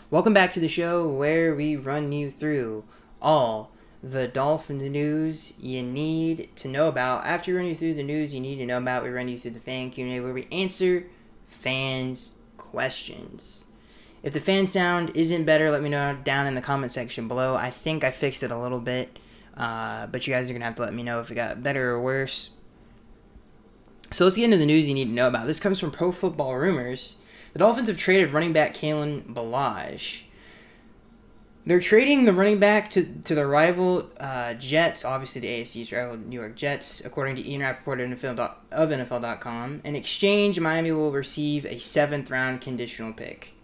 Welcome back to the show where we run you through all the Dolphins news you need to know about. After we run you through the news you need to know about, we run you through the fan Q&A where we answer fans' questions. If the fan sound isn't better, let me know down in the comment section below. I think I fixed it a little bit, but you guys are going to have to let me know if it got better or worse. So let's get into the news you need to know about. This comes from Pro Football Rumors. The Dolphins have traded running back Kalin. They're trading the running back to the rival Jets, obviously the AFC's rival New York Jets, according to Ian Rappaport of NFL.com. In exchange, Miami will receive a 7th-round conditional pick.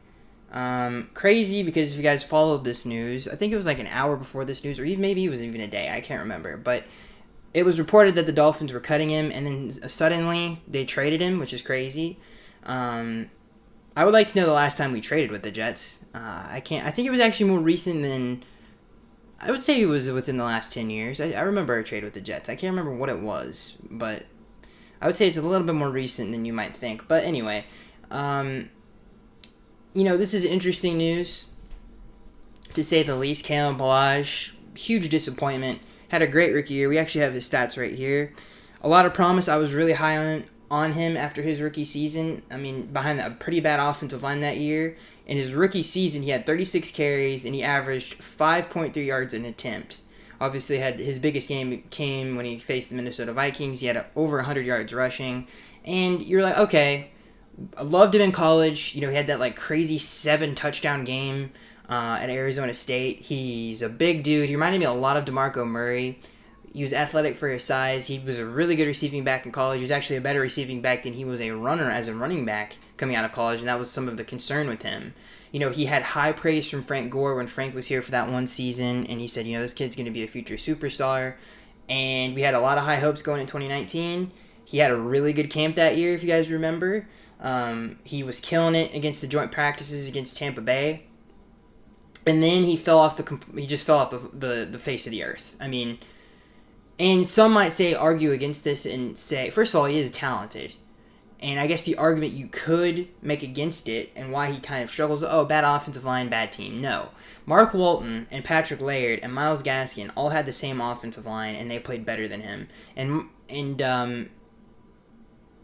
Crazy, because if you guys followed this news, I think it was like an hour before this news, or even maybe it was even a day, I can't remember, but it was reported that the Dolphins were cutting him, and then suddenly they traded him, which is crazy. I would like to know the last time we traded with the Jets. I think it was actually more recent than... I would say it was within the last 10 years. I remember a trade with the Jets. I can't remember what it was, but I would say it's a little bit more recent than you might think. But anyway, this is interesting news, to say the least. Kalin Balaj, huge disappointment. Had a great rookie year. We actually have his stats right here. A lot of promise. I was really high on him after his rookie season. I mean, behind a pretty bad offensive line that year. In his rookie season, he had 36 carries, and he averaged 5.3 yards an attempt. Obviously, his biggest game came when he faced the Minnesota Vikings. He had over 100 yards rushing. And you're like, okay, I loved him in college. He had that crazy 7-touchdown game at Arizona State. He's a big dude. He reminded me a lot of DeMarco Murray. He was athletic for his size. He was a really good receiving back in college. He was actually a better receiving back than he was a runner as a running back coming out of college, and that was some of the concern with him. He had high praise from Frank Gore when Frank was here for that one season, and he said, this kid's going to be a future superstar. And we had a lot of high hopes going in 2019. He had a really good camp that year, if you guys remember. He was killing it against the joint practices against Tampa Bay. And then he just fell off the face of the earth. I mean... And some might argue against this and say, first of all, he is talented. And I guess the argument you could make against it and why he kind of struggles, bad offensive line, bad team. No. Mark Walton and Patrick Laird and Myles Gaskin all had the same offensive line, and they played better than him. And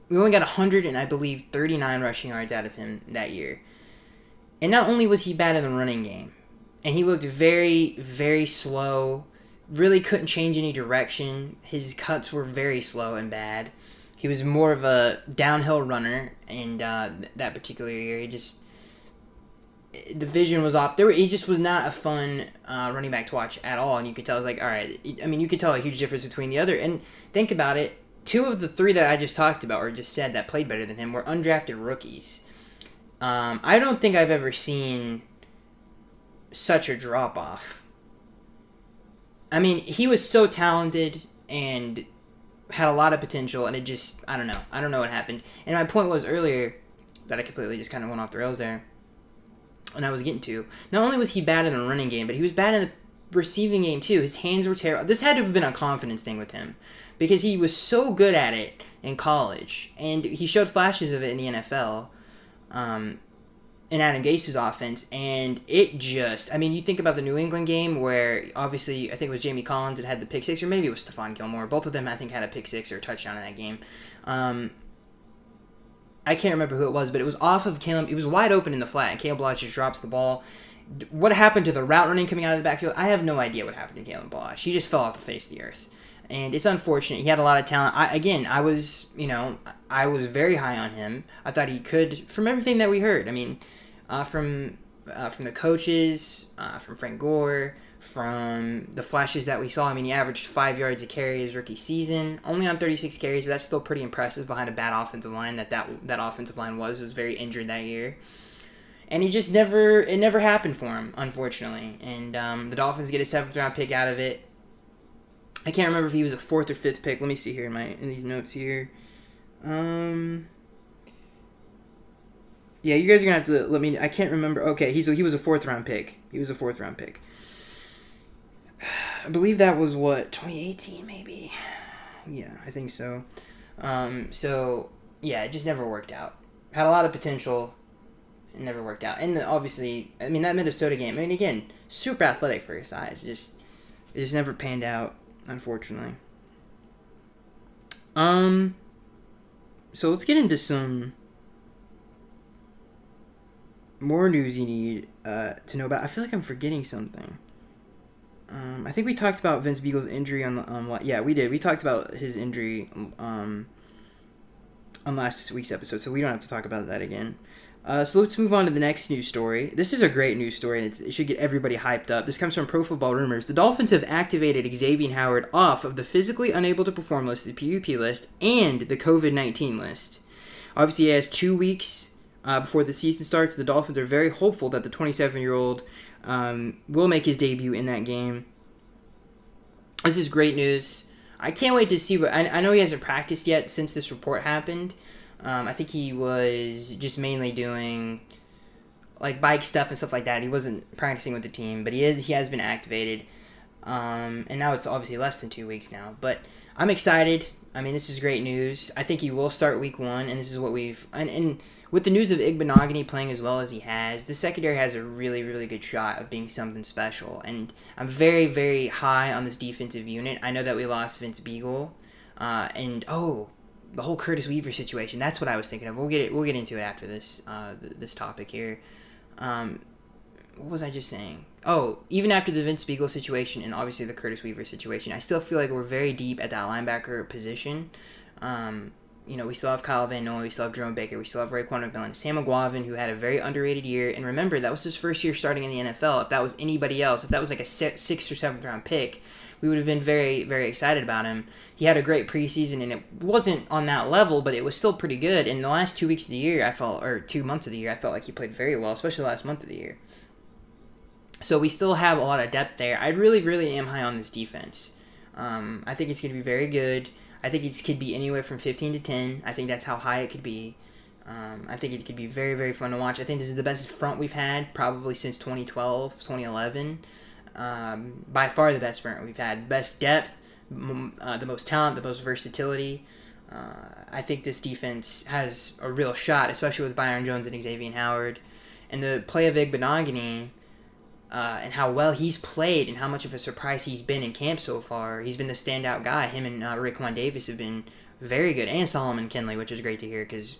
we only got 100 and I believe 39 rushing yards out of him that year. And not only was he bad in the running game, and he looked very, very slow, really couldn't change any direction. His cuts were very slow and bad. He was more of a downhill runner, and that particular year, the vision was off. He just was not a fun running back to watch at all, and you could tell, you could tell a huge difference between the other. And think about it, 2 of the 3 that I just talked about, or just said, that played better than him, were undrafted rookies. I don't think I've ever seen such a drop-off. I mean, he was so talented and had a lot of potential, and I don't know. I don't know what happened. And my point was earlier that I completely just kind of went off the rails there, and I was getting to. Not only was he bad in the running game, but he was bad in the receiving game too. His hands were terrible. This had to have been a confidence thing with him, because he was so good at it in college, and he showed flashes of it in the NFL. In Adam Gase's offense, and it just... you think about the New England game where, obviously, I think it was Jamie Collins that had the pick six, or maybe it was Stephon Gilmore. Both of them, I think, had a pick six or a touchdown in that game. I can't remember who it was, but it was off of Kalin. It was wide open in the flat, and Kalin Balaj just drops the ball. What happened to the route running coming out of the backfield? I have no idea what happened to Kalin Balaj. He just fell off the face of the earth. And it's unfortunate. He had a lot of talent. I was very high on him. I thought he could, from everything that we heard. From the coaches, from Frank Gore, from the flashes that we saw. He averaged 5 yards a carry his rookie season, only on 36 carries, but that's still pretty impressive behind a bad offensive line that offensive line was very injured that year. And it never happened for him, unfortunately. And the Dolphins get a 7th-round pick out of it. I can't remember if he was a 4th or 5th pick. Let me see here in these notes here. Yeah, you guys are going to have to let me... I can't remember. Okay, he was a 4th-round pick. I believe that was, 2018 maybe? Yeah, I think so. Yeah, it just never worked out. Had a lot of potential, it never worked out. And obviously, I mean, that Minnesota game, I mean, again, super athletic for his size. It just never panned out, unfortunately. So let's get into some more news you need to know about. I feel like I'm forgetting something. I think we talked about Vince Beagle's injury on the yeah, we did. We talked about his injury on last week's episode, so we don't have to talk about that again. So let's move on to the next news story. This is a great news story, and it should get everybody hyped up. This comes from Pro Football Rumors. The Dolphins have activated Xavier Howard off of the physically unable to perform list, the PUP list, and the COVID-19 list. Obviously, he has 2 weeks before the season starts. The Dolphins are very hopeful that the 27-year-old will make his debut in that game. This is great news. I can't wait to see what... I know he hasn't practiced yet since this report happened. I think he was just mainly doing like bike stuff and stuff like that. He wasn't practicing with the team, but he has been activated. And now it's obviously less than 2 weeks now. But I'm excited. I mean, this is great news. I think he will start week 1, and this is what we've... And with the news of Igbenogany playing as well as he has, the secondary has a really, really good shot of being something special. And I'm very, very high on this defensive unit. I know that we lost Vince Beagle. The whole Curtis Weaver situation. That's what I was thinking of. We'll get into it after this this topic here. What was I just saying? Oh, even after the Vince Beagle situation and obviously the Curtis Weaver situation, I still feel like we're very deep at that linebacker position. We still have Kyle Van Noy, we still have Jerome Baker, we still have Raekwon McMillan, Sam McGuavin, who had a very underrated year. And remember, that was his first year starting in the NFL. If that was anybody else, if that was like a 6th or 7th round pick, we would have been very, very excited about him. He had a great preseason, and it wasn't on that level, but it was still pretty good. In the last 2 weeks of the year, 2 months of the year, I felt like he played very well, especially the last month of the year. So we still have a lot of depth there. I really, really am high on this defense. I think it's going to be very good. I think it could be anywhere from 15 to 10. I think that's how high it could be. I think it could be very, very fun to watch. I think this is the best front we've had probably since 2012, 2011. By far the best front we've had. Best depth, the most talent, the most versatility. I think this defense has a real shot, especially with Byron Jones and Xavier Howard. And the play of Igbenogany, and how well he's played and how much of a surprise he's been in camp so far. He's been the standout guy. Him and Raekwon Davis have been very good. And Solomon Kinley, which is great to hear because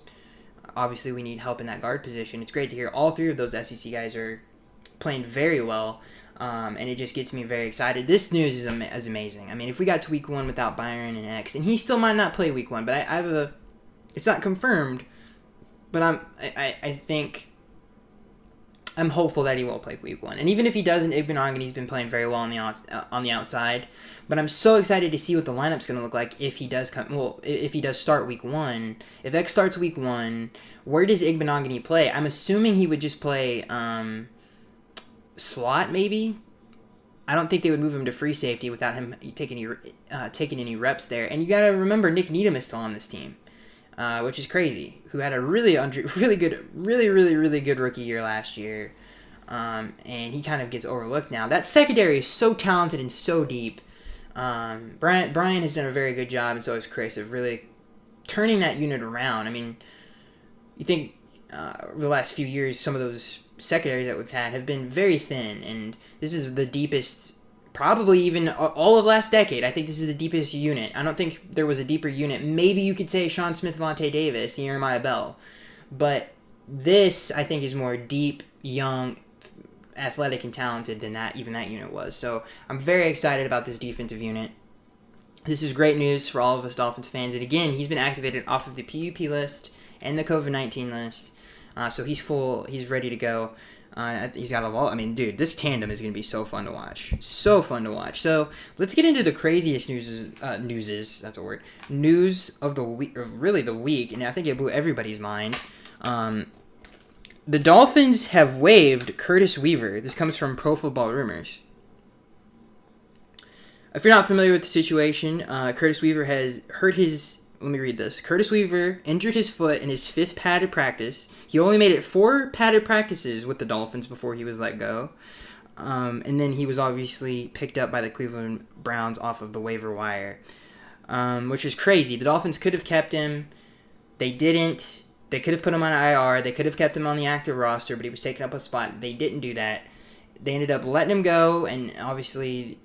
obviously we need help in that guard position. It's great to hear all 3 of those SEC guys are playing very well. And it just gets me very excited. This news is amazing. I mean, if we got to week 1 without Byron and X, and he still might not play week 1, but I have it's not confirmed, but I think I'm hopeful that he will play week 1. And even if he doesn't, Igbenogany's been playing very well on the outside. But I'm so excited to see what the lineup's going to look like if he does if he does start week 1. If X starts week 1, where does Igbenogany play? I'm assuming he would just play slot maybe. I don't think they would move him to free safety without him taking any reps there. And you got to remember Nick Needham is still on this team. Which is crazy, who had a really good rookie year last year, and he kind of gets overlooked now. That secondary is so talented and so deep. Brian has done a very good job, and so has Chris, of really turning that unit around. I mean, you think over the last few years, some of those secondaries that we've had have been very thin, and this is the deepest, probably even all of last decade. I think this is the deepest unit. I don't think there was a deeper unit. Maybe you could say Sean Smith, Vontae Davis, Jeremiah Bell. But this, I think, is more deep, young, athletic, and talented than that unit was. So I'm very excited about this defensive unit. This is great news for all of us Dolphins fans. And again, he's been activated off of the PUP list and the COVID-19 list. So he's ready to go. He's got a lot. I mean, dude, this tandem is going to be so fun to watch. So fun to watch. So let's get into the craziest news of the week, or really the week, and I think it blew everybody's mind. The Dolphins have waived Curtis Weaver. This comes from Pro Football Rumors. If you're not familiar with the situation, Curtis Weaver has hurt his... Let me read this. Curtis Weaver injured his foot in his 5th padded practice. He only made it 4 padded practices with the Dolphins before he was let go. And then he was obviously picked up by the Cleveland Browns off of the waiver wire, which is crazy. The Dolphins could have kept him. They didn't. They could have put him on IR. They could have kept him on the active roster, but he was taking up a spot. They didn't do that. They ended up letting him go, and obviously,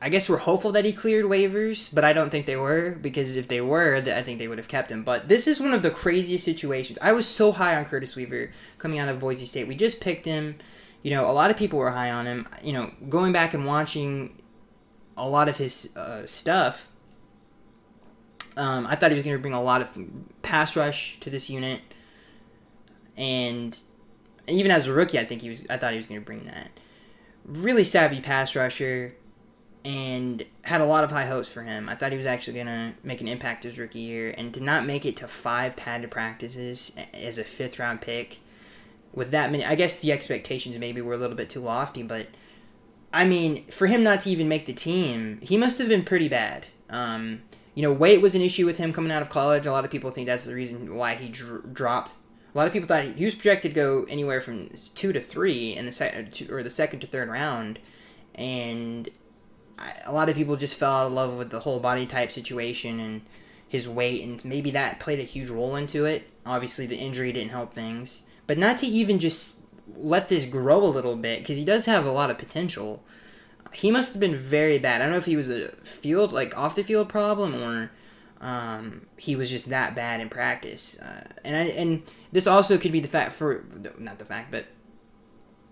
I guess we're hopeful that he cleared waivers, but I don't think they were, because if they were, I think they would have kept him. But this is one of the craziest situations. I was so high on Curtis Weaver coming out of Boise State. We just picked him. A lot of people were high on him. Going back and watching a lot of his stuff, I thought he was going to bring a lot of pass rush to this unit, and even as a rookie, I thought he was going to bring that. Really savvy pass rusher, and had a lot of high hopes for him. I thought he was actually going to make an impact his rookie year, and to not make it to 5 padded practices as a 5th round pick with that many, I guess the expectations maybe were a little bit too lofty, but I mean, for him not to even make the team, he must have been pretty bad. Weight was an issue with him coming out of college. A lot of people think that's the reason why he dropped. A lot of people thought he was projected to go anywhere from 2 to 3 in the second to 3rd round, and a lot of people just fell out of love with the whole body type situation and his weight, and maybe that played a huge role into it. Obviously, the injury didn't help things, but not to even just let this grow a little bit, because he does have a lot of potential. He must have been very bad. I don't know if he was a off the field problem, or he was just that bad in practice. And this also could be but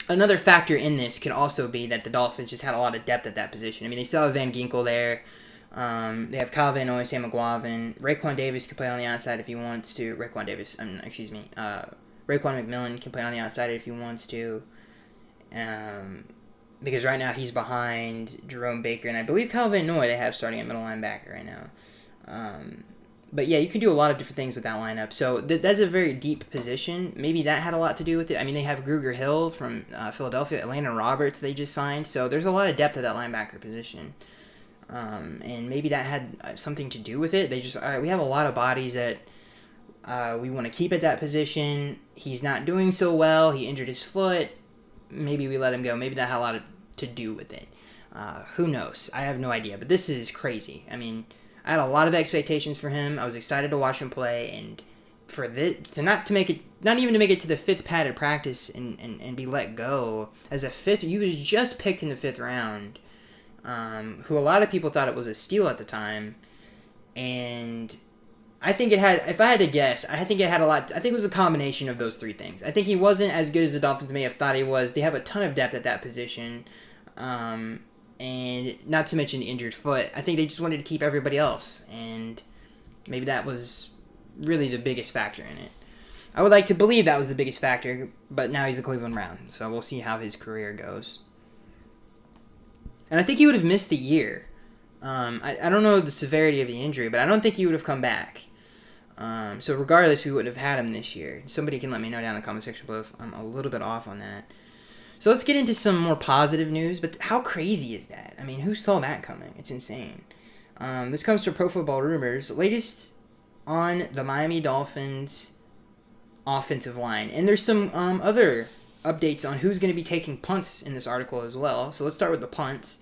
another factor in this could also be that the Dolphins just had a lot of depth at that position. I mean, they still have Van Ginkel there. They have Kyle Van Noy, Sam McGuavin. Raekwon Davis can play on the outside if he wants to. Raekwon McMillan can play on the outside if he wants to. Because right now he's behind Jerome Baker, and I believe Kyle Van Noy they have starting at middle linebacker right now. But yeah, you can do a lot of different things with that lineup. So that's a very deep position. Maybe that had a lot to do with it. I mean, they have Gruger Hill from Philadelphia, Atlanta Roberts they just signed. So there's a lot of depth at that linebacker position. And maybe that had something to do with it. They just, all right, we have a lot of bodies that we want to keep at that position. He's not doing so well. He injured his foot. Maybe we let him go. Maybe that had a lot to do with it. Who knows? I have no idea. But this is crazy. I mean, I had a lot of expectations for him. I was excited to watch him play, and for this not even to make it to the 5th padded practice and be let go as a 5th. He was just picked in the 5th round. Who a lot of people thought it was a steal at the time, and I think it had. If I had to guess, I think it had a lot. I think it was a combination of those 3 things. I think he wasn't as good as the Dolphins may have thought he was. They have a ton of depth at that position. And not to mention the injured foot. I think they just wanted to keep everybody else, and maybe that was really the biggest factor in it. I would like to believe that was the biggest factor, but now he's a Cleveland Brown, so we'll see how his career goes. And I think he would have missed the year. I don't know the severity of the injury, but I don't think he would have come back. So regardless, we wouldn't have had him this year. Somebody can let me know down in the comment section below if I'm a little bit off on that. So let's get into some more positive news, but how crazy is that? I mean, who saw that coming? It's insane. This comes from Pro Football Rumors. Latest on the Miami Dolphins offensive line. And there's some other updates on who's going to be taking punts in this article as well. So let's start with the punts.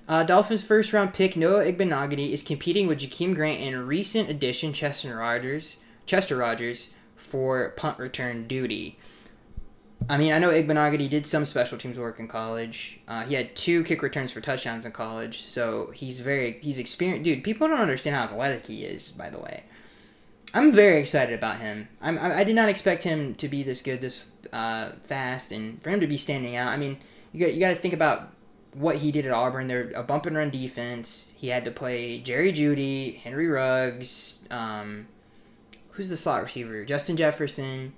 Dolphins first round pick Noah Igbenogany is competing with Jakeem Grant and recent addition Chester Rogers for punt return duty. I mean, I know Igbenogany did some special teams work in college. He had 2 kick returns for touchdowns in college, so he's experienced. Dude, people don't understand how athletic he is, by the way. I'm very excited about him. I did not expect him to be this good, this fast, and for him to be standing out. I mean, you got to think about what he did at Auburn. They're a bump and run defense. He had to play Jerry Jeudy, Henry Ruggs, who's the slot receiver? Justin Jefferson.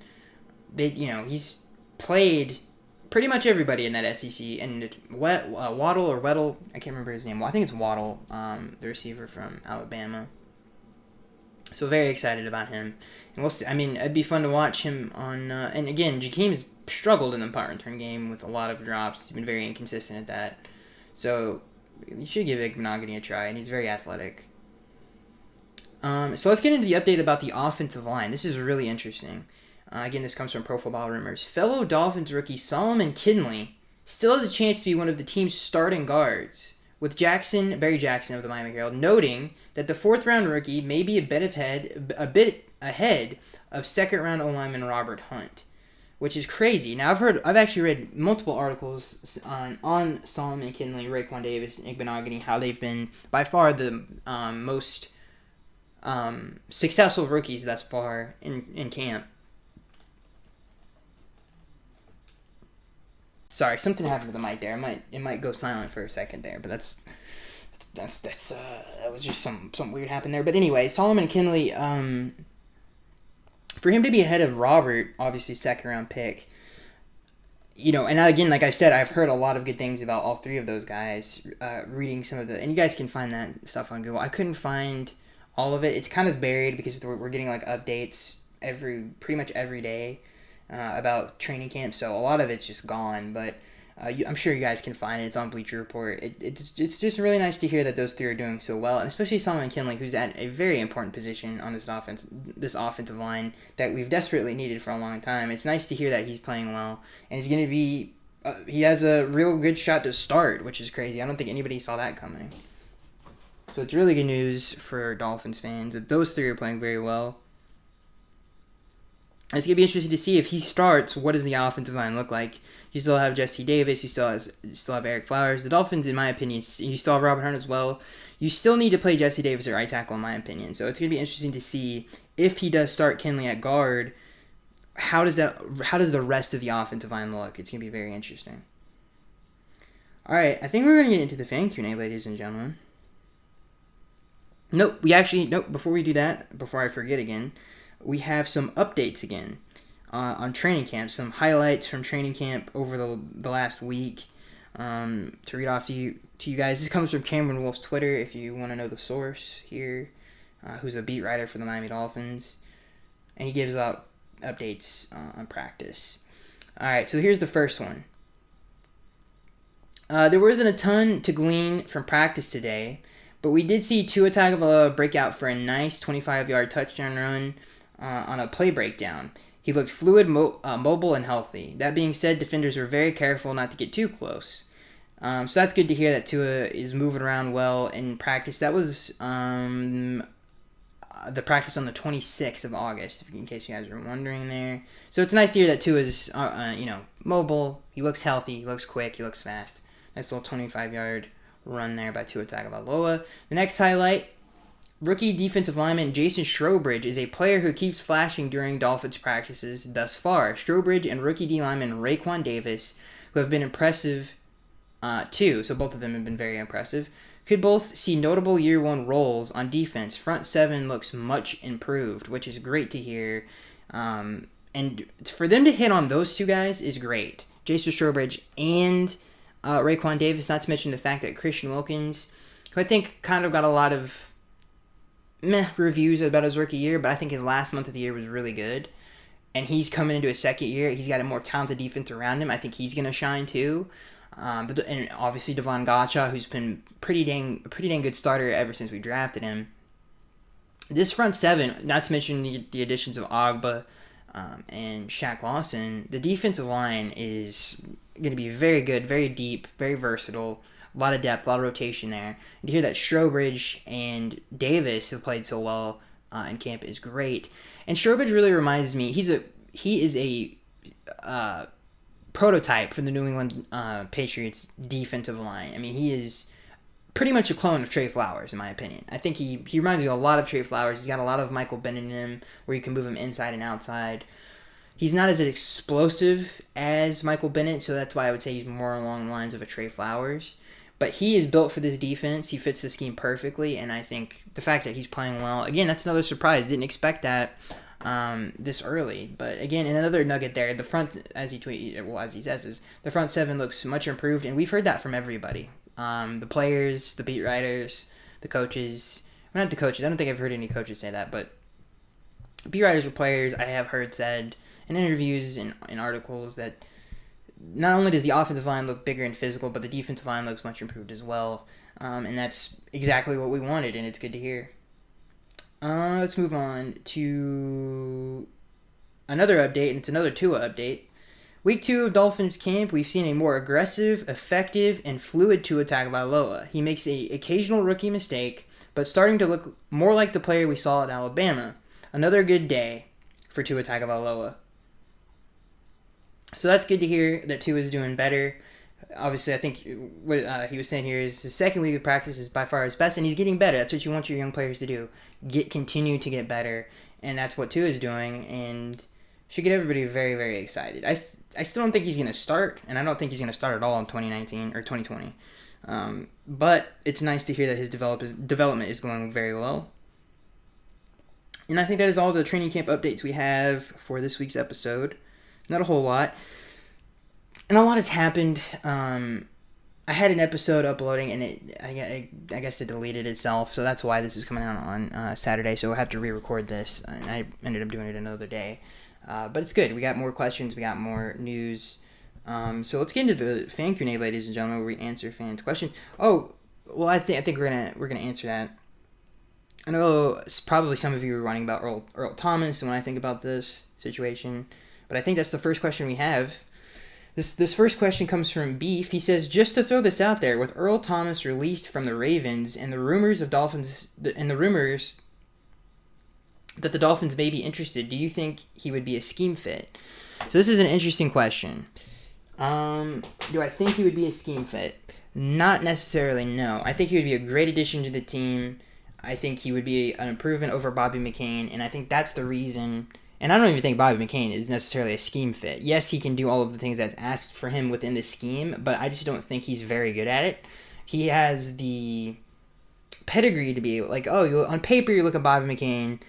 He's played pretty much everybody in that SEC, and Waddle or Weddle, I can't remember his name. Well, I think it's Waddle, the receiver from Alabama. So very excited about him, and we'll see. I mean, it'd be fun to watch him on. And again, Jakeem's struggled in the punt return game with a lot of drops. He's been very inconsistent at that. So you should give Igbenogany a try, and he's very athletic. So let's get into the update about the offensive line. This is really interesting. Again, this comes from Pro Football Rumors. Fellow Dolphins rookie Solomon Kinley still has a chance to be one of the team's starting guards, with Barry Jackson of the Miami Herald noting that the 4th round rookie may be a bit ahead of second-round O-lineman Robert Hunt, which is crazy. Now, I've actually read multiple articles on Solomon, Kinley, Raekwon Davis, and Igbenogany, how they've been by far the most successful rookies thus far in camp. Sorry, something happened to the mic there. It might go silent for a second there, but that was just some weird happened there. But anyway, Solomon Kinley, for him to be ahead of Robert, obviously second round pick, and again, like I said, I've heard a lot of good things about all three of those guys. Reading some of and you guys can find that stuff on Google. I couldn't find all of it. It's kind of buried because we're getting like updates pretty much every day about training camp, so a lot of it's just gone, but I'm sure you guys can find it. It's on Bleacher Report. It's just really nice to hear that those three are doing so well, and especially Solomon Kinley, who's at a very important position on this offensive line that we've desperately needed for a long time. It's nice to hear that he's playing well, and he's going to be he has a real good shot to start, which is crazy. I don't think anybody saw that coming. So it's really good news for Dolphins fans that those three are playing very well. It's going to be interesting to see if he starts, what does the offensive line look like? You still have Jesse Davis. You still have Eric Flowers. The Dolphins, in my opinion, you still have Robert Hunt as well. You still need to play Jesse Davis at right tackle, in my opinion. So it's going to be interesting to see if he does start Kinley at guard. How does the rest of the offensive line look? It's going to be very interesting. All right, I think we're going to get into the fan Q&A, ladies and gentlemen. Nope, before we do that, before I forget again, we have some updates again on training camp, some highlights from training camp over the last week to read off to you guys. This comes from Cameron Wolf's Twitter, if you want to know the source here, who's a beat writer for the Miami Dolphins, and he gives out updates on practice. All right, so here's the first one. There wasn't a ton to glean from practice today, but we did see Tua Tagovailoa break out for a nice 25-yard touchdown run on a play breakdown. He looked fluid, mobile, and healthy. That being said, defenders were very careful not to get too close. So that's good to hear that Tua is moving around well in practice. That was the practice on the 26th of August, in case you guys were wondering there. So it's nice to hear that Tua is mobile. He looks healthy. He looks quick. He looks fast. Nice little 25-yard run there by Tua Tagovailoa. The next highlight, rookie defensive lineman Jason Strobridge is a player who keeps flashing during Dolphins practices thus far. Strobridge and rookie D lineman Raekwon Davis, who have been impressive too, so both of them have been very impressive, could both see notable year one roles on defense. Front seven looks much improved, which is great to hear. And for them to hit on those two guys is great. Jason Strobridge and Raekwon Davis, not to mention the fact that Christian Wilkins, who I think kind of got a lot of reviews about his rookie year, but I think his last month of the year was really good. And he's coming into his second year. He's got a more talented defense around him. I think he's going to shine too. And obviously Devon Gotcha, who's been a pretty dang good starter ever since we drafted him. This front seven, not to mention the additions of Ogba and Shaq Lawson, the defensive line is going to be very good, very deep, very versatile. A lot of depth, a lot of rotation there. And to hear that Strobridge and Davis have played so well in camp is great. And Strobridge really reminds me, he is a prototype for the New England Patriots defensive line. I mean, he is pretty much a clone of Trey Flowers, in my opinion. I think he reminds me a lot of Trey Flowers. He's got a lot of Michael Bennett in him, where you can move him inside and outside. He's not as explosive as Michael Bennett, so that's why I would say he's more along the lines of a Trey Flowers. But he is built for this defense. He fits the scheme perfectly, and I think the fact that he's playing well, again, that's another surprise. Didn't expect that this early. But again, another nugget there. The front, as he says, is the front seven looks much improved, and we've heard that from everybody. The players, the beat writers, the coaches. Well, not the coaches. I don't think I've heard any coaches say that, but beat writers or players I have heard said in interviews and in articles that not only does the offensive line look bigger and physical, but the defensive line looks much improved as well. And that's exactly what we wanted, and it's good to hear. Let's move on to another update, and it's another Tua update. Week 2 of Dolphins camp, we've seen a more aggressive, effective, and fluid Tua Tagovailoa. He makes an occasional rookie mistake, but starting to look more like the player we saw at Alabama. Another good day. for Tua Tagovailoa. So that's good to hear that Tua is doing better. Obviously, I think what he was saying here is the second week of practice is by far his best, and he's getting better. That's what you want your young players to do. Continue to get better, and that's what Tua is doing, and should get everybody very, very excited. I still don't think he's going to start, and I don't think he's going to start at all in 2019 or 2020. But it's nice to hear that his development is going very well. And I think that is all the training camp updates we have for this week's episode. Not a whole lot. And a lot has happened. I had an episode uploading, and I guess it deleted itself, so that's why this is coming out on Saturday, so we'll have to re-record this, and I ended up doing it another day. But it's good. We got more questions. We got more news. So let's get into the fan Q&A, ladies and gentlemen, where we answer fans' questions. Oh, well, I think we're gonna answer that. I know probably some of you are writing about Earl Thomas and when I think about this situation, but I think that's the first question we have. This first question comes from Beef. He says, just to throw this out there, with Earl Thomas released from the Ravens and the rumors of Dolphins and the rumors that the Dolphins may be interested, do you think he would be a scheme fit? So this is an interesting question. Do I think he would be a scheme fit? Not necessarily, no. I think he would be a great addition to the team. I think he would be an improvement over Bobby McCain, and I think that's the reason. And I don't even think Bobby McCain is necessarily a scheme fit. Yes, he can do all of the things that's asked for him within the scheme, but I just don't think he's very good at it. He has the pedigree to be like, on paper you look at Bobby McCain,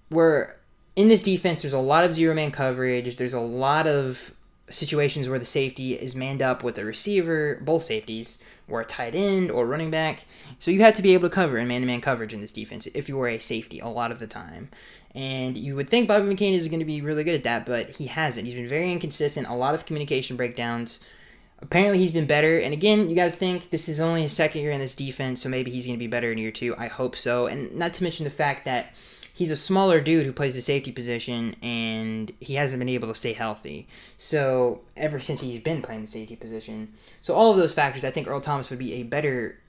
where in this defense there's a lot of zero-man coverage, there's a lot of situations where the safety is manned up with a receiver, both safeties, or a tight end or running back. So you have to be able to cover in man-to-man coverage in this defense if you were a safety a lot of the time. And you would think Bobby McCain is going to be really good at that, but he hasn't. He's been very inconsistent, a lot of communication breakdowns. Apparently he's been better, and again, you got to think this is only his second year in this defense, so maybe he's going to be better in year two. I hope so. And not to mention the fact that he's a smaller dude who plays the safety position, and he hasn't been able to stay healthy. So, ever since he's been playing the safety position. So, all of those factors, I think Earl Thomas would be a better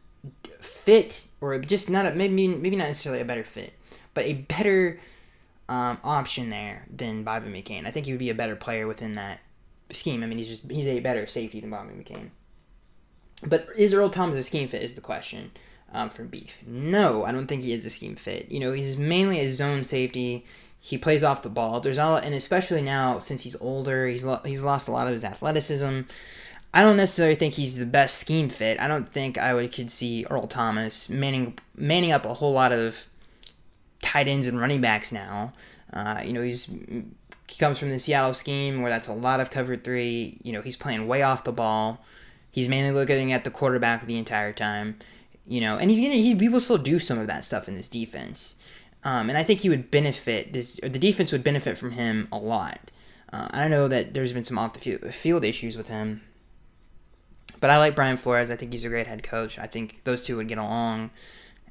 fit, or just maybe not necessarily a better fit, but a better option there than Bobby McCain. I think he would be a better player within that scheme. I mean, he's a better safety than Bobby McCain. But is Earl Thomas a scheme fit is the question. From Beef. No, I don't think he is a scheme fit. He's mainly a zone safety. He plays off the ball. And especially now, since he's older, he's lost a lot of his athleticism. I don't necessarily think he's the best scheme fit. I don't think could see Earl Thomas manning up a whole lot of tight ends and running backs now. He comes from the Seattle scheme where that's a lot of cover three. He's playing way off the ball. He's mainly looking at the quarterback the entire time. And he will still do some of that stuff in this defense. And I think he would benefit, the defense would benefit from him a lot. I know that there's been some off the field issues with him. But I like Brian Flores. I think he's a great head coach. I think those two would get along.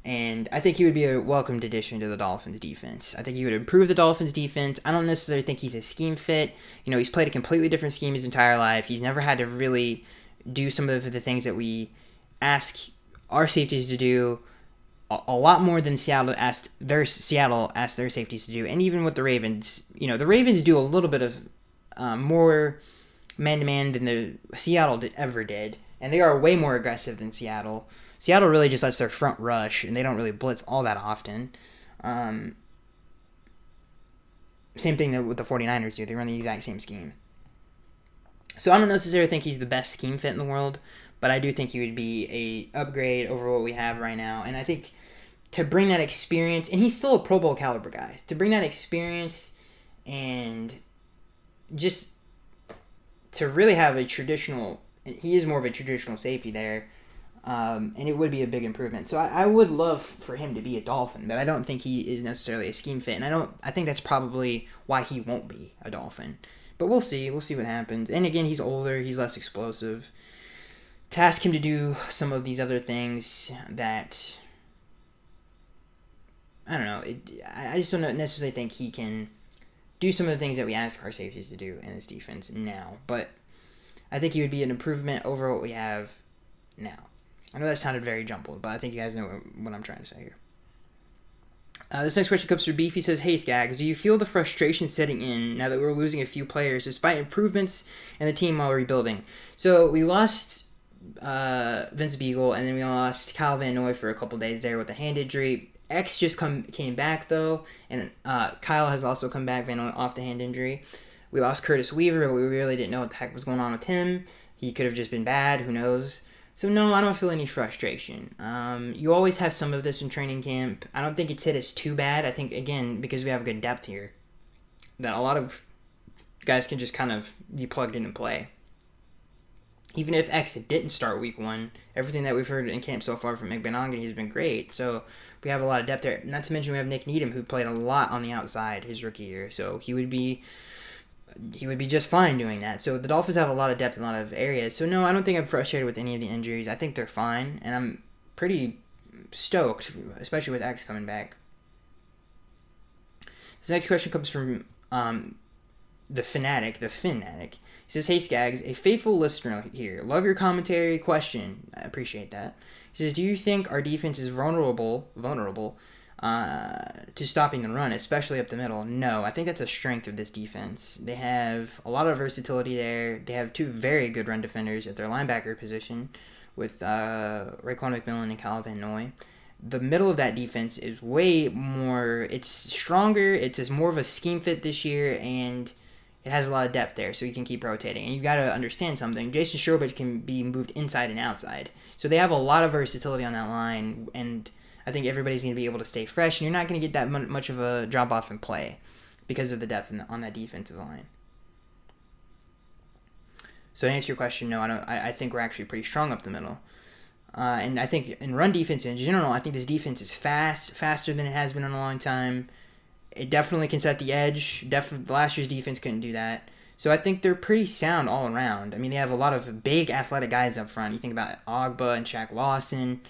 And I think he would be a welcomed addition to the Dolphins defense. I think he would improve the Dolphins defense. I don't necessarily think he's a scheme fit. He's played a completely different scheme his entire life. He's never had to really do some of the things that we ask our safeties to do, a lot more than Seattle asked their safeties to do. And even with the Ravens, the Ravens do a little bit of more man-to-man than the Seattle ever did. And they are way more aggressive than Seattle. Seattle really just lets their front rush, and they don't really blitz all that often. Same thing that with the 49ers do. They run the exact same scheme. So I don't necessarily think he's the best scheme fit in the world, but I do think he would be a upgrade over what we have right now. And I think to bring that experience, and he's still a Pro Bowl caliber guy, to bring that experience and just to really have he is more of a traditional safety there, and it would be a big improvement. So I would love for him to be a Dolphin, but I don't think he is necessarily a scheme fit, and I think that's probably why he won't be a Dolphin. But we'll see. We'll see what happens. And again, he's older. He's less explosive. To ask him to do some of these other things that, I don't know, I just don't necessarily think he can do some of the things that we ask our safeties to do in his defense now. But I think he would be an improvement over what we have now. I know that sounded very jumbled, but I think you guys know what I'm trying to say here. This next question comes from Beef. He says, "Hey Skaggs, do you feel the frustration setting in now that we're losing a few players despite improvements in the team while rebuilding?" So we lost Vince Beagle, and then we lost Kyle Van Noy for a couple days there with a hand injury. X just came back though, and Kyle has also come back, Van Noy off the hand injury. We lost Curtis Weaver, but we really didn't know what the heck was going on with him. He could have just been bad, who knows. So no, I don't feel any frustration. You always have some of this in training camp. I don't think it's hit us too bad. I think, again, because we have good depth here, that a lot of guys can just kind of be plugged in and play. Even if X didn't start week 1, everything that we've heard in camp so far from McBenongany has been great. So we have a lot of depth there. Not to mention we have Nick Needham, who played a lot on the outside his rookie year. So he would be just fine doing that. So the Dolphins have a lot of depth in a lot of areas. So no, I don't think I'm frustrated with any of the injuries. I think they're fine, and I'm pretty stoked, especially with X coming back. This next question comes from the Fanatic. He says, "Hey Skaggs, a faithful listener here. Love your commentary. Question. I appreciate that." He says, "Do you think our defense is vulnerable to stopping the run, especially up the middle?" No, I think that's a strength of this defense. They have a lot of versatility there. They have 2 very good run defenders at their linebacker position with Raekwon McMillan and Kyle Van Noy. The middle of that defense is way more, it's stronger, it's more of a scheme fit this year, and it has a lot of depth there, so you can keep rotating. And you got to understand something. Jason Strobridge can be moved inside and outside. So they have a lot of versatility on that line, and I think everybody's going to be able to stay fresh, and you're not going to get that much of a drop-off in play because of the depth on that defensive line. So to answer your question, no, I think we're actually pretty strong up the middle. And I think in run defense in general, I think this defense is faster than it has been in a long time. It definitely can set the edge. Last year's defense couldn't do that. So I think they're pretty sound all around. I mean, they have a lot of big athletic guys up front. You think about Ogba and Shaq Lawson.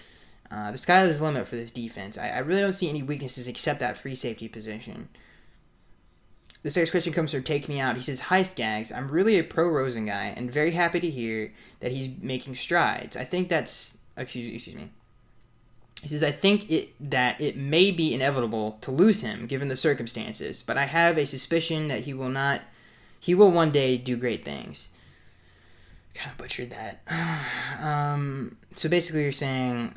The sky is the limit for this defense. I really don't see any weaknesses except that free safety position. This next question comes from Take Me Out. He says, "Hi Skaggs, I'm really a pro Rosen guy and very happy to hear that he's making strides. I think that's... Excuse me. He says, I think that it may be inevitable to lose him given the circumstances, but I have a suspicion that he will one day do great things." Kind of butchered that. So basically you're saying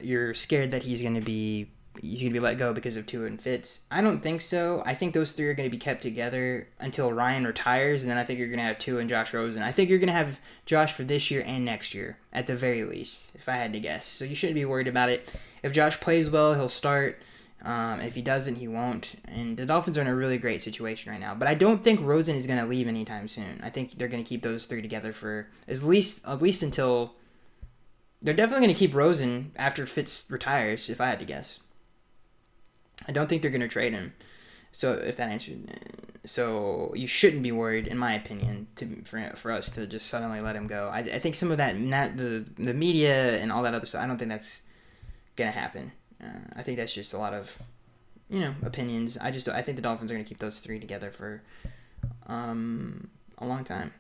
you're scared that he's gonna be let go because of Tua and Fitz. I don't think so. I think those 3 are going to be kept together until Ryan retires, and then I think you're going to have Tua and Josh Rosen. I think you're going to have Josh for this year and next year, at the very least, if I had to guess. So you shouldn't be worried about it. If Josh plays well, he'll start. If he doesn't, he won't. And the Dolphins are in a really great situation right now. But I don't think Rosen is going to leave anytime soon. I think they're going to keep those 3 together for at least until... They're definitely going to keep Rosen after Fitz retires, if I had to guess. I don't think they're going to trade him. So if that answers... So you shouldn't be worried, in my opinion, for us to just suddenly let him go. I think some of that, the media and all that other stuff, I don't think that's going to happen. I think that's just a lot of, opinions. I think the Dolphins are going to keep those 3 together for a long time.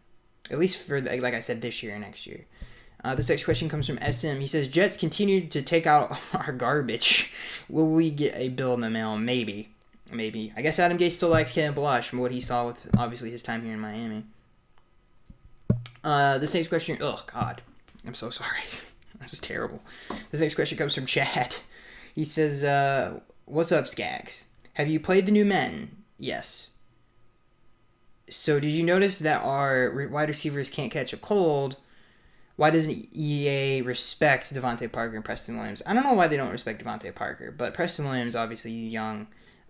At least for, like I said, this year and next year. This next question comes from SM. He says, "Jets continue to take out our garbage. Will we get a bill in the mail? Maybe. I guess Adam Gase still likes Ken Blush from what he saw with, obviously, his time here in Miami." This next question... Oh, God. I'm so sorry. That was terrible. This next question comes from Chad. He says, "What's up, Skaggs? Have you played the new men?" Yes. "So did you notice that our wide receivers can't catch a cold? Why doesn't EA respect Devontae Parker and Preston Williams?" I don't know why they don't respect Devontae Parker, but Preston Williams, obviously, he's young.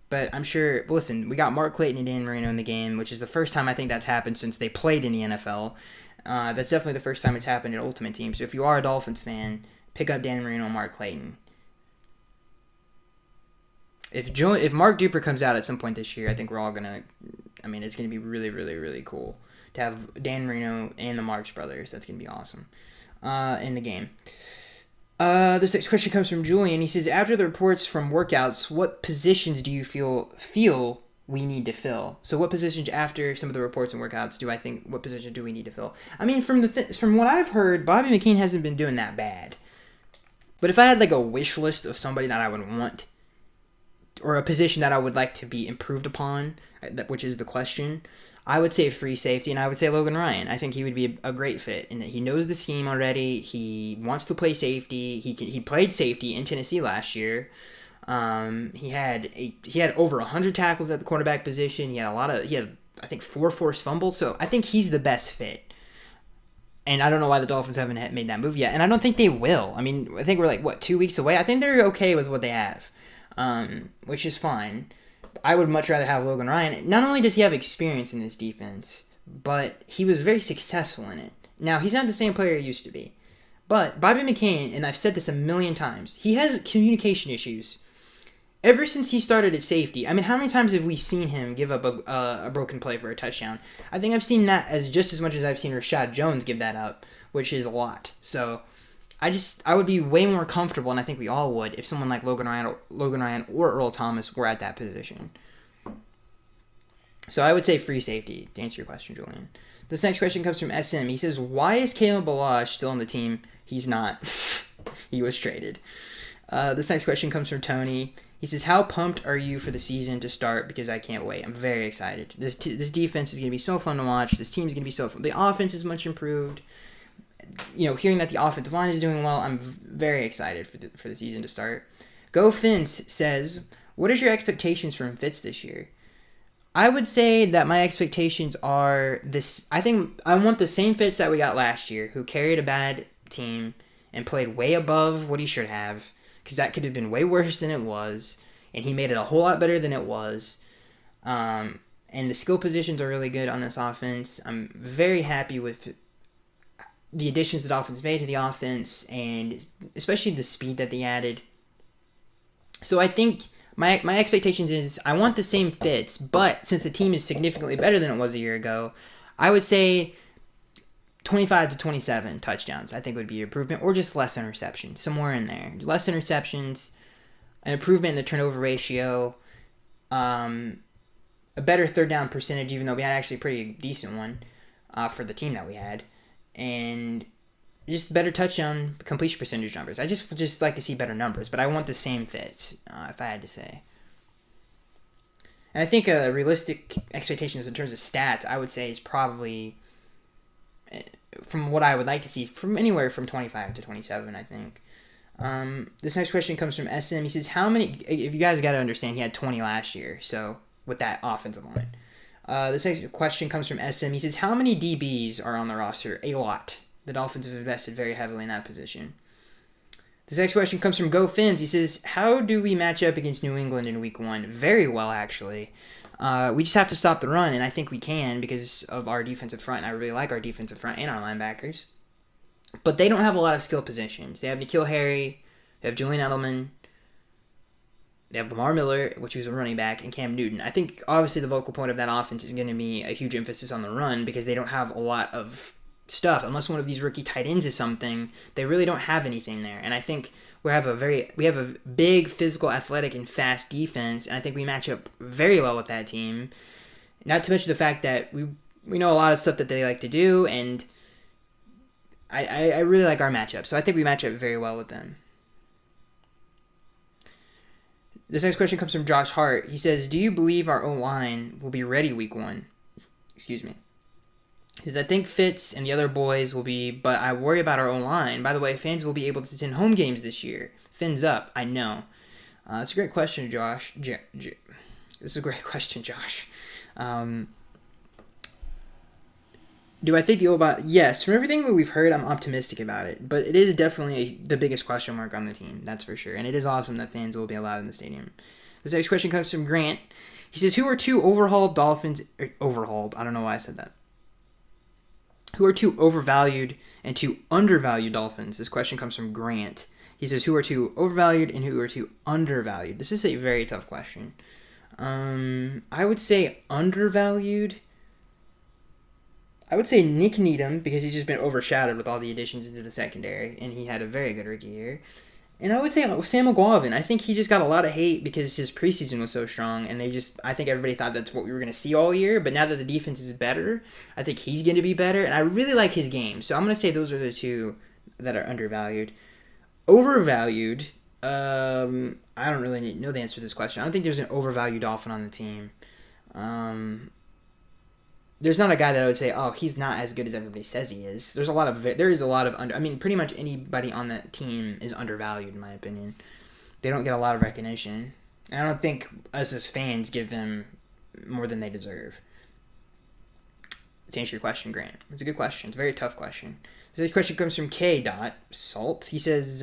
But I'm sure... Listen, we got Mark Clayton and Dan Marino in the game, which is the first time I think that's happened since they played in the NFL. That's definitely the first time it's happened at Ultimate Team. So if you are a Dolphins fan, pick up Dan Marino and Mark Clayton. If Mark Duper comes out at some point this year, I think we're all going to... I mean, it's going to be really, really, really cool to have Dan Marino and the Marks brothers. That's going to be awesome in the game. This next question comes from Julian. He says, "After the reports from workouts, what positions do you feel we need to fill?" So what positions after some of the reports and workouts what position do we need to fill? I mean, from what I've heard, Bobby McKean hasn't been doing that bad. But if I had like a wish list of somebody that I would want or a position that I would like to be improved upon, which is the question, I would say free safety, and I would say Logan Ryan. I think he would be a great fit in that he knows the scheme already. He wants to play safety. He played safety in Tennessee last year. He had over 100 tackles at the quarterback position. He had I think 4 forced fumbles. So I think he's the best fit. And I don't know why the Dolphins haven't made that move yet, and I don't think they will. I mean, I think we're like 2 weeks away. I think they're okay with what they have, which is fine. I would much rather have Logan Ryan. Not only does he have experience in this defense, but he was very successful in it. Now, he's not the same player he used to be. But Bobby McCain, and I've said this a million times, he has communication issues. Ever since he started at safety, I mean, how many times have we seen him give up a broken play for a touchdown? I think I've seen that as just as much as I've seen Rashad Jones give that up, which is a lot. So I would be way more comfortable, and I think we all would, if someone like Logan Ryan or Earl Thomas were at that position. So I would say free safety, to answer your question, Julian. This next question comes from SM. He says, why is Kalen Ballage still on the team? He's not. He was traded. This next question comes from Tony. He says, how pumped are you for the season to start? Because I can't wait. I'm very excited. This defense is going to be so fun to watch. This team is going to be so fun. The offense is much improved. Hearing that the offensive line is doing well, I'm very excited for the season to start. Go Finns says, what is your expectations from Fitz this year? I would say that my expectations are this. I think I want the same Fitz that we got last year, who carried a bad team and played way above what he should have, because that could have been way worse than it was, and he made it a whole lot better than it was. And the skill positions are really good on this offense. I'm very happy with the additions the Dolphins made to the offense, and especially the speed that they added. So I think my expectations is I want the same Fitz, but since the team is significantly better than it was a year ago, I would say 25 to 27 touchdowns, I think, would be an improvement, or just less interceptions, somewhere in there. Less interceptions, an improvement in the turnover ratio, a better third down percentage, even though we had actually a pretty decent one for the team that we had, and just better touchdown completion percentage numbers. I just like to see better numbers, but I want the same Fitz, if I had to say. And I think realistic expectations in terms of stats, I would say, is probably, from what I would like to see, from anywhere from 25 to 27, I think. This next question comes from SM. He says, how many, if you guys got to understand, he had 20 last year, so with that offensive line. This next question comes from SM. He says, how many DBs are on the roster? A lot. The Dolphins have invested very heavily in that position. This next question comes from Go Fins. He says, how do we match up against New England in Week 1? Very well, actually. We just have to stop the run, and I think we can because of our defensive front. I really like our defensive front and our linebackers. But they don't have a lot of skill positions. They have N'Keal Harry, they have Julian Edelman, they have Lamar Miller, which was a running back, and Cam Newton. I think, obviously, the vocal point of that offense is going to be a huge emphasis on the run because they don't have a lot of stuff. Unless one of these rookie tight ends is something, they really don't have anything there. And I think we have a big, physical, athletic, and fast defense, and I think we match up very well with that team. Not to mention the fact that we know a lot of stuff that they like to do, and I really like our matchup. So I think we match up very well with them. This next question comes from Josh Hart. He says, do you believe our O-line will be ready Week 1? Excuse me. Because I think Fitz and the other boys will be, but I worry about our O-line. By the way, fans will be able to attend home games this year. Fins up, I know. It's a great question, Josh. This is a great question, Josh. Do I think the O-line? Yes, from everything that we've heard, I'm optimistic about it. But it is definitely the biggest question mark on the team, that's for sure. And it is awesome that fans will be allowed in the stadium. This next question comes from Grant. He says, who are two overhauled Dolphins? Overhauled, I don't know why I said that. Who are two overvalued and two undervalued Dolphins? This question comes from Grant. He says, who are two overvalued and who are two undervalued? This is a very tough question. I would say undervalued. I would say Nick Needham, because he's just been overshadowed with all the additions into the secondary, and he had a very good rookie year. And I would say Sam McGuavin. I think he just got a lot of hate because his preseason was so strong, and I think everybody thought that's what we were going to see all year. But now that the defense is better, I think he's going to be better, and I really like his game. So I'm going to say those are the two that are undervalued. Overvalued, I don't really know the answer to this question. I don't think there's an overvalued Dolphin on the team. There's not a guy that I would say, oh, he's not as good as everybody says he is. There is a lot of under. I mean, pretty much anybody on that team is undervalued in my opinion. They don't get a lot of recognition. And I don't think us as fans give them more than they deserve. To answer your question, Grant, it's a good question. It's a very tough question. This question comes from K. Salt. He says,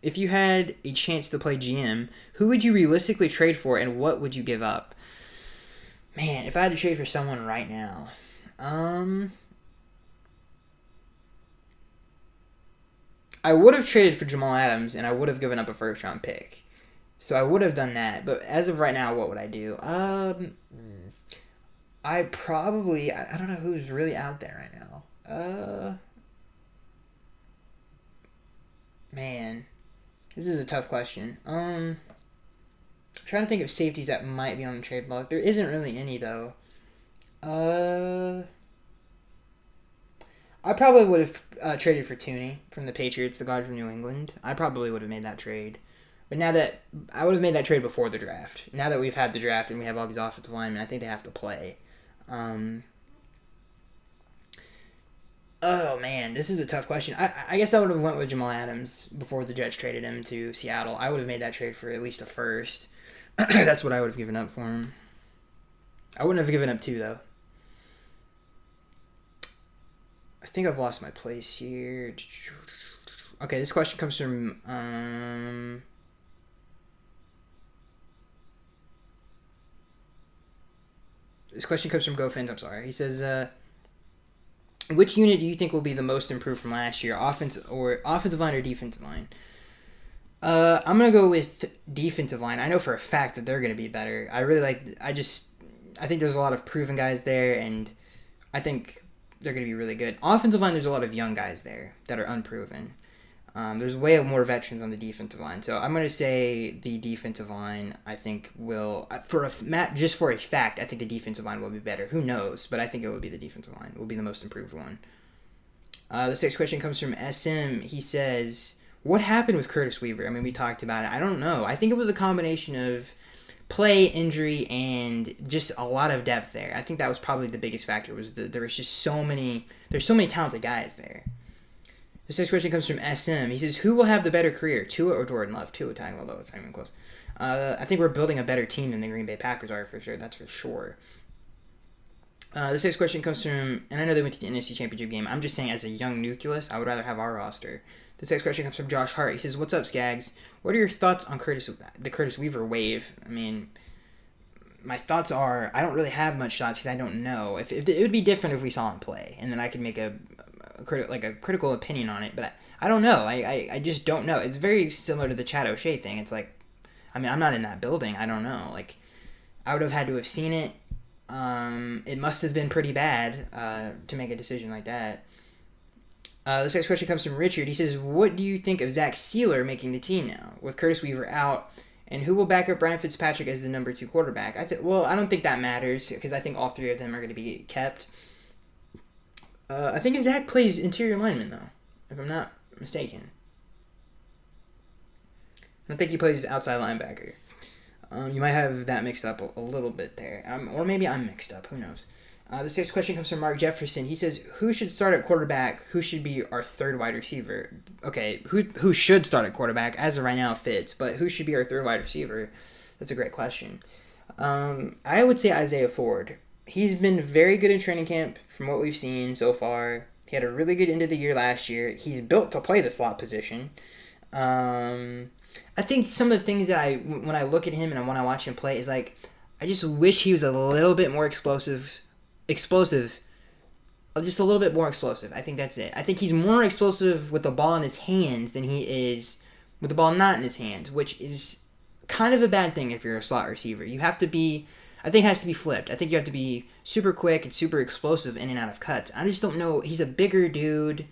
if you had a chance to play GM, who would you realistically trade for, and what would you give up? Man, if I had to trade for someone right now, I would have traded for Jamal Adams, and I would have given up a first-round pick. So I would have done that. But as of right now, what would I do? I don't know who's really out there right now. Man, this is a tough question. I'm trying to think of safeties that might be on the trade block. There isn't really any, though. I probably would have traded for Tooney from the Patriots, the guard from New England. I probably would have made that trade. But now that I would have made that trade before the draft. Now that we've had the draft and we have all these offensive linemen, I think they have to play. Oh man, this is a tough question. I guess I would have went with Jamal Adams before the Jets traded him to Seattle. I would have made that trade for at least a first. That's what I would have given up for him. I wouldn't have given up two though. I think I've lost my place here. Okay, this question comes from This question comes from GoFins, I'm sorry. He says, which unit do you think will be the most improved from last year? Offensive line or defensive line? I'm going to go with defensive line. I know for a fact that they're going to be better. I think there's a lot of proven guys there, and I think they're going to be really good. Offensive line, there's a lot of young guys there that are unproven. There's way more veterans on the defensive line. So I'm going to say the defensive line, I think, will, just for a fact, I think the defensive line will be better. Who knows? But I think it will be the defensive line. It will be the most improved one. The next question comes from SM. He says, what happened with Curtis Weaver? I mean, we talked about it. I don't know. I think it was a combination of play, injury, and just a lot of depth there. I think that was probably the biggest factor. There's so many talented guys there. This next question comes from SM. He says, who will have the better career, Tua or Jordan Love? Tua tying, although it's not even close. I think we're building a better team than the Green Bay Packers are, for sure. That's for sure. This next question comes from, and I know they went to the NFC Championship game. I'm just saying, as a young nucleus, I would rather have our roster. This next question comes from Josh Hart. He says, what's up, Skaggs? What are your thoughts on the Curtis Weaver wave? I mean, my thoughts are, I don't really have much thoughts because I don't know. If it would be different if we saw him play, and then I could make a critical opinion on it, but I don't know. I just don't know. It's very similar to the Chad O'Shea thing. It's like, I mean, I'm not in that building. I don't know. Like, I would have had to have seen it. It must have been pretty bad to make a decision like that. This next question comes from Richard. He says, what do you think of Zach Sealer making the team now, with Curtis Weaver out, and who will back up Brian Fitzpatrick as the number 2 quarterback? I don't think that matters, because I think all three of them are going to be kept. I think Zach plays interior lineman, though, if I'm not mistaken. I don't think he plays outside linebacker. You might have that mixed up a little bit there. Or maybe I'm mixed up. Who knows? This next question comes from Mark Jefferson. He says, who should start at quarterback? Who should be our third wide receiver? Okay, who should start at quarterback? As of right now, Fitz. But who should be our third wide receiver? That's a great question. I would say Isaiah Ford. He's been very good in training camp from what we've seen so far. He had a really good end of the year last year. He's built to play the slot position. I think some of the things that when I look at him and when I watch him play is like, I just wish he was a little bit more explosive, just a little bit more explosive. I think that's it. I think he's more explosive with the ball in his hands than he is with the ball not in his hands, which is kind of a bad thing if you're a slot receiver. You have to be, I think it has to be flipped. I think you have to be super quick and super explosive in and out of cuts. I just don't know. He's a bigger dude.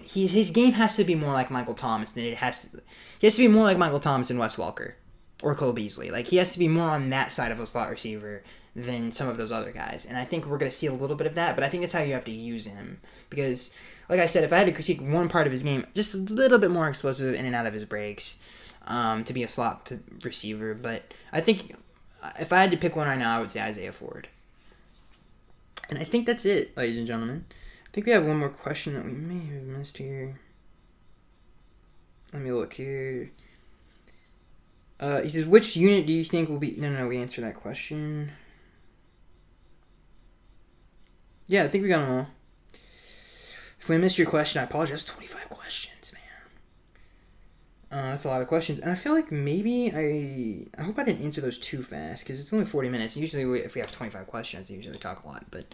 His game has to be more like Michael Thomas than it has to. He has to be more like Michael Thomas and Wes Welker or Cole Beasley. Like, he has to be more on that side of a slot receiver than some of those other guys. And I think we're going to see a little bit of that, but I think that's how you have to use him. Because, like I said, if I had to critique one part of his game, just a little bit more explosive in and out of his breaks. to be a slot receiver. But I think if I had to pick one right now, I would say Isaiah Ford. And I think that's it, ladies and gentlemen. I think we have one more question that we may have missed here. Let me look here. He says, which unit do you think will be... No, we answered that question. Yeah, I think we got them all. If we missed your question, I apologize. 25 questions, man. That's a lot of questions. And I feel like maybe I hope I didn't answer those too fast, because it's only 40 minutes. Usually, if we have 25 questions, I usually talk a lot. But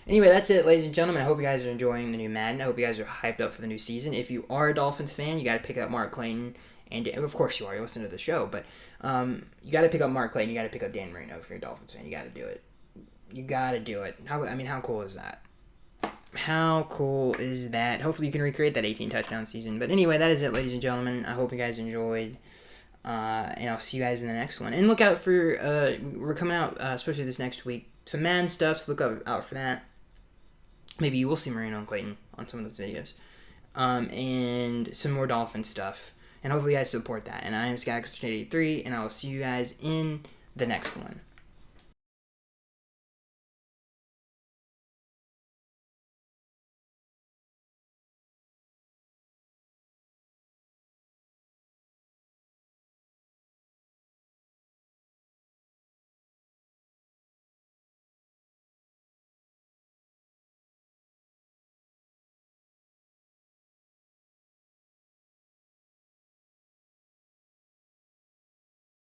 anyway, that's it, ladies and gentlemen. I hope you guys are enjoying the new Madden. I hope you guys are hyped up for the new season. If you are a Dolphins fan, you got to pick up Mark Clayton. And of course you are. You listen to the show. But you got to pick up Mark Clayton. You got to pick up Dan Marino if you're a Dolphins fan. You got to do it. You got to do it. How cool is that? How cool is that? Hopefully you can recreate that 18 touchdown season. But anyway, that is it, ladies and gentlemen. I hope you guys enjoyed. And I'll see you guys in the next one. And look out for, we're coming out, especially this next week, some man stuff, so look out for that. Maybe you will see Marino and Clayton on some of those videos. And some more Dolphin stuff. And hopefully you guys support that. And I am Skyx83, and I will see you guys in the next one.